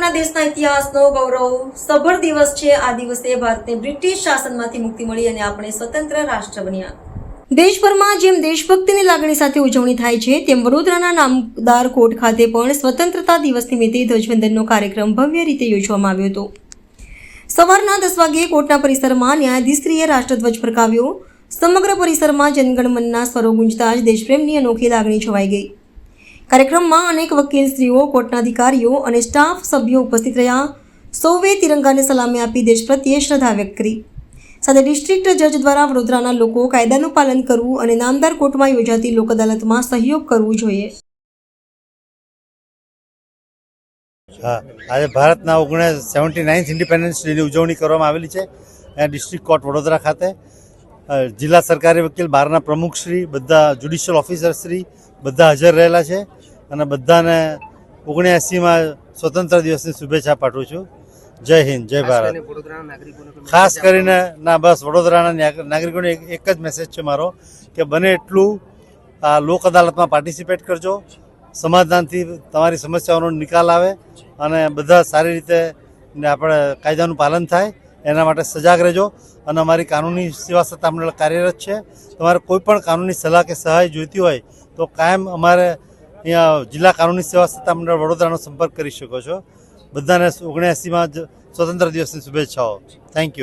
આપણા દેશના ઇતિહાસનો ગૌરવ સભર દિવસ છે। આ દિવસે ભારતને બ્રિટિશ શાસનમાંથી મુક્તિ મળી અને આપણે સ્વતંત્ર રાષ્ટ્ર બન્યા। દેશભરમાં જેમ દેશભક્તિની લાગણી સાથે ઉજવણી થાય છે, તેમ વડોદરાના નામદાર કોર્ટ ખાતે પણ સ્વતંત્રતા દિવસ નિમિત્તે ધ્વજવંદનનો કાર્યક્રમ ભવ્ય રીતે યોજવામાં આવ્યો હતો। સવારના 10 વાગ્યે કોર્ટના પરિસરમાં ન્યાયાધીશશ્રીએ રાષ્ટ્રધ્વજ ફરકાવ્યો। સમગ્ર પરિસરમાં જનગણમનના સ્વરો ગુંજતા જ દેશપ્રેમની અનોખી લાગણી છવાઈ ગઈ। કાર્યક્રમમાં અનેક વકીલશ્રીઓ, કોર્ટના અધિકારીઓ અને સ્ટાફ સભ્યો ઉપસ્થિત રહ્યા। સૌએ તિરંગાને સલામી આપી દેશ પ્રત્યે શ્રદ્ધા વ્યક્ત કરી। સાથે ડિસ્ટ્રિક્ટ જજ દ્વારા વડોદરાના લોકો કાયદાનું પાલન કરવું અને નામદાર કોર્ટમાં યોજાતી લોક અદાલતમાં સહયોગ કરવું જોઈએ। આજે ભારતના 79th ઇન્ડિપેન્ડન્સ ડેની ઉજવણી કરવામાં આવેલી છે। અહીંયા ડિસ્ટ્રિક્ટ કોર્ટ વડોદરા ખાતે જિલ્લા સરકારી વકીલ, બારના પ્રમુખશ્રી, બધા જ્યુડિશિયલ ઓફિસરશ્રી બધા હાજર રહેલા છે અને બધાને 79માં સ્વતંત્ર દિવસની શુભેચ્છા પાઠવું છું। જય હિન્દ, જય ભારત। ખાસ કરીને બસ વડોદરાના નાગરિકોને એક જ મેસેજ છે મારો કે બને એટલું આ લોક અદાલતમાં પાર્ટિસિપેટ કરજો। સમાધાનથી તમારી સમસ્યાઓનો નિકાલ આવે અને બધા સારી રીતે આપણે કાયદાનું પાલન થાય એના માટે સજાગ રહેજો। અને અમારી કાનૂની સેવા સત્તા મંડળ કાર્યરત છે। તમારે કોઈ પણ કાનૂની સલાહ કે સહાય જોઈતી હોય તો કાયમ અમારે અહીંયા જિલ્લા કાનૂની સેવા સત્તા મંડળ વડોદરાનો સંપર્ક કરી શકો છો। બધાને 79માં સ્વતંત્ર દિવસની શુભેચ્છાઓ। Thank you.